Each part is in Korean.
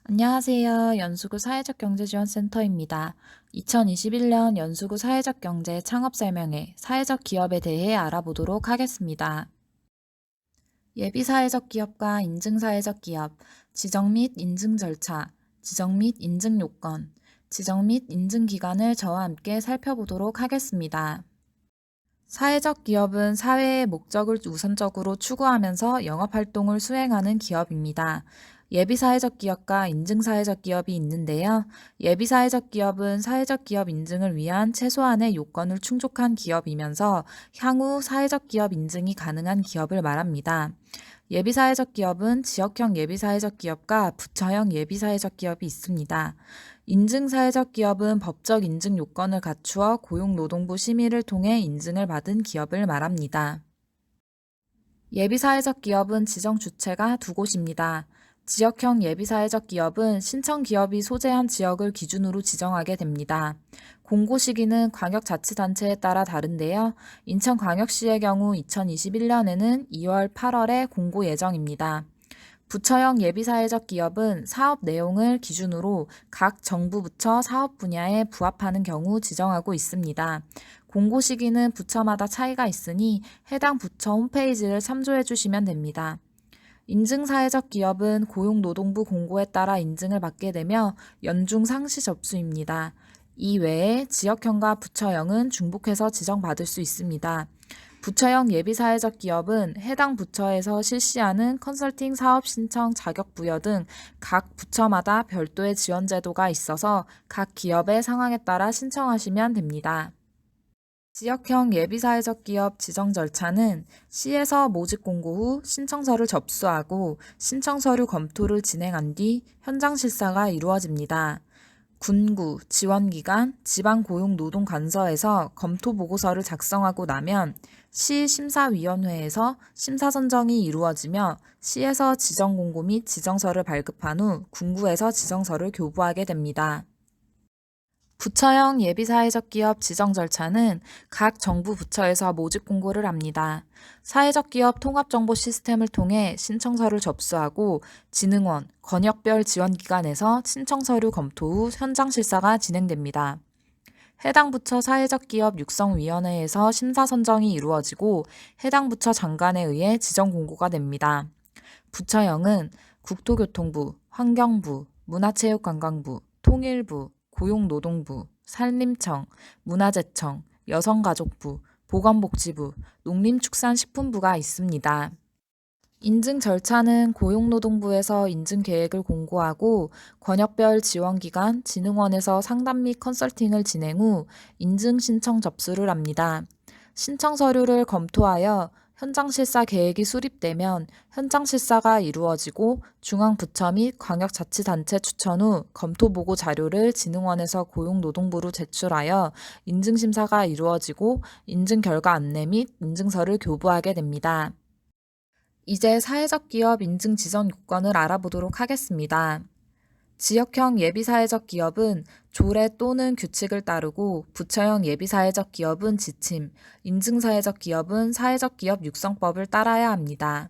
안녕하세요. 연수구 사회적경제지원센터입니다. 2021년 연수구 사회적경제 창업설명회 사회적 기업에 대해 알아보도록 하겠습니다. 예비사회적 기업과 인증사회적 기업, 지정 및 인증 절차, 지정 및 인증 요건, 지정 및 인증 기간을 저와 함께 살펴보도록 하겠습니다. 사회적 기업은 사회의 목적을 우선적으로 추구하면서 영업활동을 수행하는 기업입니다. 예비사회적 기업과 인증사회적 기업이 있는데요. 예비사회적 기업은 사회적 기업 인증을 위한 최소한의 요건을 충족한 기업이면서 향후 사회적 기업 인증이 가능한 기업을 말합니다. 예비사회적 기업은 지역형 예비사회적 기업과 부처형 예비사회적 기업이 있습니다. 인증사회적 기업은 법적 인증 요건을 갖추어 고용노동부 심의를 통해 인증을 받은 기업을 말합니다. 예비사회적 기업은 지정 주체가 두 곳입니다. 지역형 예비사회적 기업은 신청 기업이 소재한 지역을 기준으로 지정하게 됩니다. 공고 시기는 광역자치단체에 따라 다른데요. 인천광역시의 경우 2021년에는 2월, 8월에 공고 예정입니다. 부처형 예비사회적 기업은 사업 내용을 기준으로 각 정부 부처 사업 분야에 부합하는 경우 지정하고 있습니다. 공고 시기는 부처마다 차이가 있으니 해당 부처 홈페이지를 참조해 주시면 됩니다. 인증사회적 기업은 고용노동부 공고에 따라 인증을 받게 되며 연중 상시 접수입니다. 이 외에 지역형과 부처형은 중복해서 지정받을 수 있습니다. 부처형 예비사회적 기업은 해당 부처에서 실시하는 컨설팅 사업 신청 자격 부여 등 각 부처마다 별도의 지원 제도가 있어서 각 기업의 상황에 따라 신청하시면 됩니다. 지역형 예비사회적 기업 지정 절차는 시에서 모집 공고 후 신청서를 접수하고 신청 서류 검토를 진행한 뒤 현장 실사가 이루어집니다. 군구, 지원기관, 지방고용노동관서에서 검토 보고서를 작성하고 나면 시 심사위원회에서 심사 선정이 이루어지며 시에서 지정 공고 및 지정서를 발급한 후 군구에서 지정서를 교부하게 됩니다. 부처형 예비사회적 기업 지정 절차는 각 정부 부처에서 모집 공고를 합니다. 사회적 기업 통합정보 시스템을 통해 신청서를 접수하고 진흥원, 권역별 지원기관에서 신청서류 검토 후 현장 실사가 진행됩니다. 해당 부처 사회적 기업 육성위원회에서 심사 선정이 이루어지고 해당 부처 장관에 의해 지정 공고가 됩니다. 부처형은 국토교통부, 환경부, 문화체육관광부, 통일부, 고용노동부, 산림청, 문화재청, 여성가족부, 보건복지부, 농림축산식품부가 있습니다. 인증 절차는 고용노동부에서 인증 계획을 공고하고 권역별 지원기관, 진흥원에서 상담 및 컨설팅을 진행 후 인증 신청 접수를 합니다. 신청 서류를 검토하여 현장 실사 계획이 수립되면 현장 실사가 이루어지고 중앙부처 및 광역자치단체 추천 후 검토보고 자료를 진흥원에서 고용노동부로 제출하여 인증심사가 이루어지고 인증 결과 안내 및 인증서를 교부하게 됩니다. 이제 사회적 기업 인증 지정 요건을 알아보도록 하겠습니다. 지역형 예비사회적 기업은 조례 또는 규칙을 따르고 부처형 예비사회적 기업은 지침, 인증사회적 기업은 사회적 기업 육성법을 따라야 합니다.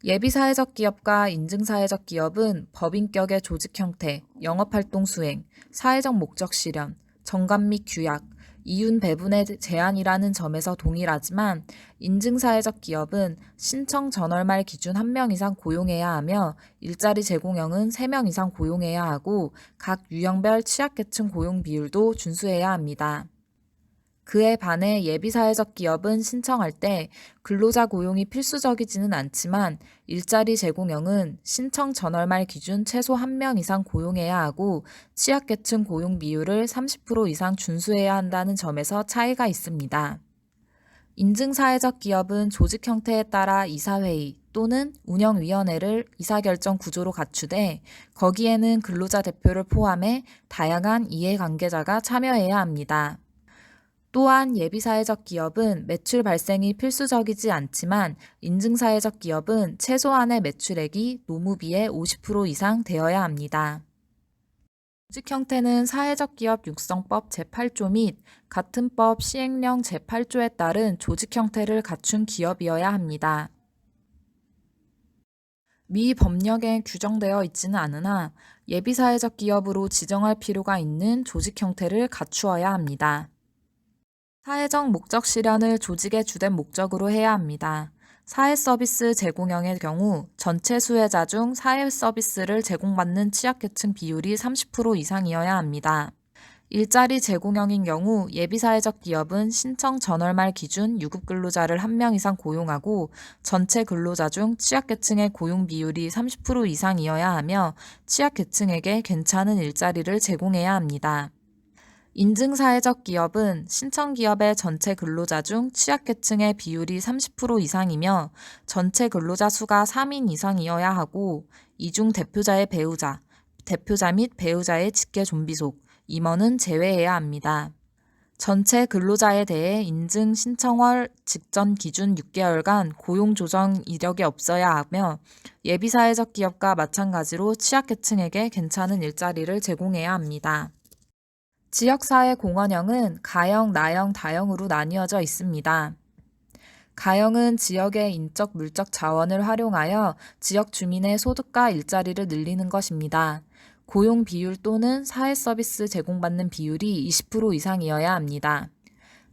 예비사회적 기업과 인증사회적 기업은 법인격의 조직 형태, 영업활동 수행, 사회적 목적 실현, 정관 및 규약, 이윤 배분의 제한이라는 점에서 동일하지만 인증사회적 기업은 신청 전월 말 기준 1명 이상 고용해야 하며 일자리 제공형은 3명 이상 고용해야 하고 각 유형별 취약계층 고용 비율도 준수해야 합니다. 그에 반해 예비사회적 기업은 신청할 때 근로자 고용이 필수적이지는 않지만 일자리 제공형은 신청 전월 말 기준 최소 1명 이상 고용해야 하고 취약계층 고용 비율을 30% 이상 준수해야 한다는 점에서 차이가 있습니다. 인증사회적 기업은 조직 형태에 따라 이사회의 또는 운영위원회를 의사결정 구조로 갖추되 거기에는 근로자 대표를 포함해 다양한 이해관계자가 참여해야 합니다. 또한 예비사회적 기업은 매출 발생이 필수적이지 않지만 인증사회적 기업은 최소한의 매출액이 노무비의 50% 이상 되어야 합니다. 조직 형태는 사회적 기업 육성법 제8조 및 같은 법 시행령 제8조에 따른 조직 형태를 갖춘 기업이어야 합니다. 미 법령에 규정되어 있지는 않으나 예비사회적 기업으로 지정할 필요가 있는 조직 형태를 갖추어야 합니다. 사회적 목적 실현을 조직의 주된 목적으로 해야 합니다. 사회 서비스 제공형의 경우 전체 수혜자 중 사회 서비스를 제공받는 취약계층 비율이 30% 이상이어야 합니다. 일자리 제공형인 경우 예비사회적 기업은 신청 전월 말 기준 유급 근로자를 1명 이상 고용하고 전체 근로자 중 취약계층의 고용 비율이 30% 이상이어야 하며 취약계층에게 괜찮은 일자리를 제공해야 합니다. 인증사회적 기업은 신청기업의 전체 근로자 중 취약계층의 비율이 30% 이상이며 전체 근로자 수가 3인 이상이어야 하고 이 중 대표자의 배우자, 대표자 및 배우자의 직계 좀비속, 임원은 제외해야 합니다. 전체 근로자에 대해 인증 신청월 직전 기준 6개월간 고용 조정 이력이 없어야 하며 예비사회적 기업과 마찬가지로 취약계층에게 괜찮은 일자리를 제공해야 합니다. 지역사회 공헌형은 가형, 나형, 다형으로 나뉘어져 있습니다. 가형은 지역의 인적, 물적 자원을 활용하여 지역 주민의 소득과 일자리를 늘리는 것입니다. 고용 비율 또는 사회 서비스 제공받는 비율이 20% 이상이어야 합니다.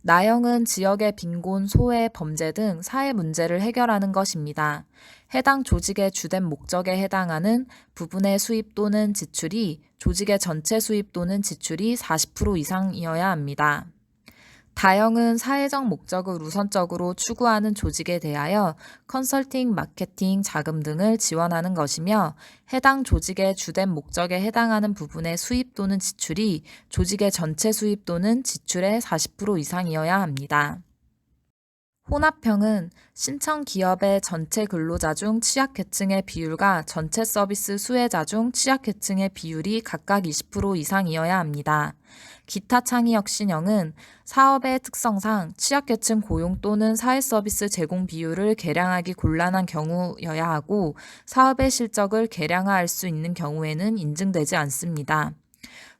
나형은 지역의 빈곤, 소외, 범죄 등 사회 문제를 해결하는 것입니다. 해당 조직의 주된 목적에 해당하는 부분의 수입 또는 지출이 조직의 전체 수입 또는 지출이 40% 이상이어야 합니다. 다형은 사회적 목적을 우선적으로 추구하는 조직에 대하여 컨설팅, 마케팅, 자금 등을 지원하는 것이며 해당 조직의 주된 목적에 해당하는 부분의 수입 또는 지출이 조직의 전체 수입 또는 지출의 40% 이상이어야 합니다. 혼합형은 신청 기업의 전체 근로자 중 취약계층의 비율과 전체 서비스 수혜자 중 취약계층의 비율이 각각 20% 이상이어야 합니다. 기타 창의혁신형은 사업의 특성상 취약계층 고용 또는 사회 서비스 제공 비율을 계량하기 곤란한 경우여야 하고 사업의 실적을 계량화할 수 있는 경우에는 인증되지 않습니다.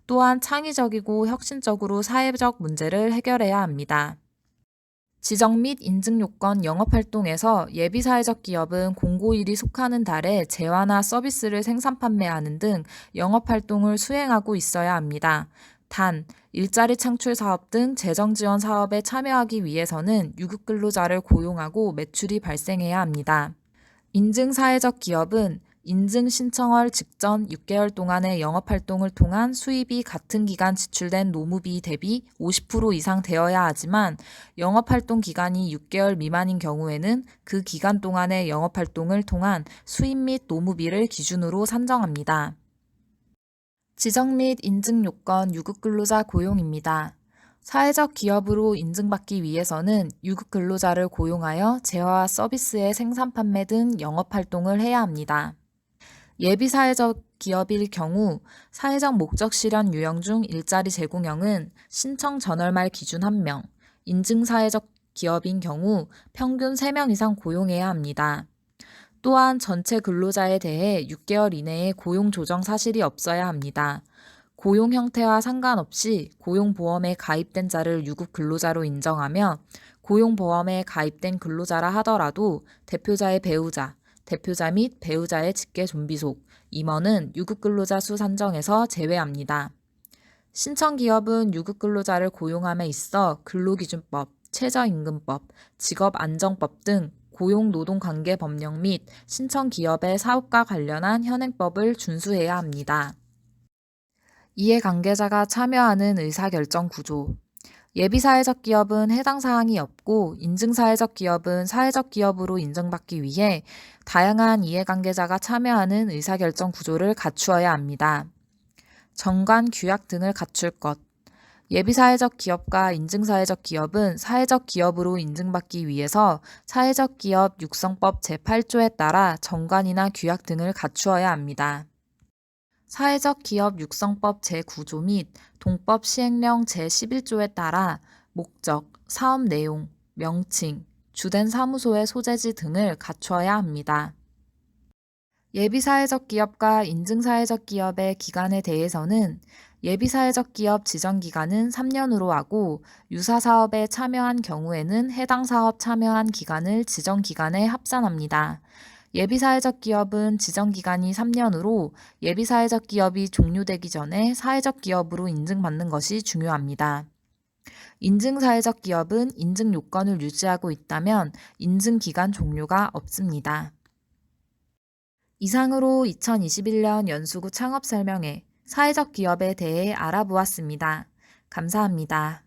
또한 창의적이고 혁신적으로 사회적 문제를 해결해야 합니다. 지정 및 인증 요건 영업활동에서 예비사회적 기업은 공고일이 속하는 달에 재화나 서비스를 생산 판매하는 등 영업활동을 수행하고 있어야 합니다. 단, 일자리 창출 사업 등 재정 지원 사업에 참여하기 위해서는 유급 근로자를 고용하고 매출이 발생해야 합니다. 인증사회적 기업은 인증 신청월 직전 6개월 동안의 영업활동을 통한 수입이 같은 기간 지출된 노무비 대비 50% 이상 되어야 하지만 영업활동 기간이 6개월 미만인 경우에는 그 기간 동안의 영업활동을 통한 수입 및 노무비를 기준으로 산정합니다. 지정 및 인증 요건 유급 근로자 고용입니다. 사회적 기업으로 인증받기 위해서는 유급 근로자를 고용하여 재화와 서비스의 생산 판매 등 영업활동을 해야 합니다. 예비사회적 기업일 경우 사회적 목적 실현 유형 중 일자리 제공형은 신청 전월 말 기준 1명, 인증사회적 기업인 경우 평균 3명 이상 고용해야 합니다. 또한 전체 근로자에 대해 6개월 이내에 고용 조정 사실이 없어야 합니다. 고용 형태와 상관없이 고용보험에 가입된 자를 유급 근로자로 인정하며 고용보험에 가입된 근로자라 하더라도 대표자의 배우자, 대표자 및 배우자의 직계 좀비속, 임원은 유급 근로자 수 산정에서 제외합니다. 신청기업은 유급 근로자를 고용함에 있어 근로기준법, 최저임금법, 직업안정법 등 고용노동관계법령 및 신청기업의 사업과 관련한 현행법을 준수해야 합니다. 이해관계자가 참여하는 의사결정 구조. 예비사회적 기업은 해당 사항이 없고 인증사회적 기업은 사회적 기업으로 인정받기 위해 다양한 이해관계자가 참여하는 의사결정 구조를 갖추어야 합니다. 정관, 규약 등을 갖출 것. 예비사회적 기업과 인증사회적 기업은 사회적 기업으로 인증받기 위해서 사회적 기업 육성법 제8조에 따라 정관이나 규약 등을 갖추어야 합니다. 사회적 기업 육성법 제9조 및 동법 시행령 제11조에 따라 목적, 사업 내용, 명칭, 주된 사무소의 소재지 등을 갖추어야 합니다. 예비사회적 기업과 인증사회적 기업의 기간에 대해서는 예비사회적 기업 지정기간은 3년으로 하고 유사사업에 참여한 경우에는 해당 사업 참여한 기간을 지정기간에 합산합니다. 예비사회적 기업은 지정기간이 3년으로 예비사회적 기업이 종료되기 전에 사회적 기업으로 인증받는 것이 중요합니다. 인증사회적 기업은 인증 요건을 유지하고 있다면 인증기간 종료가 없습니다. 이상으로 2021년 연수구 창업 설명회 사회적 기업에 대해 알아보았습니다. 감사합니다.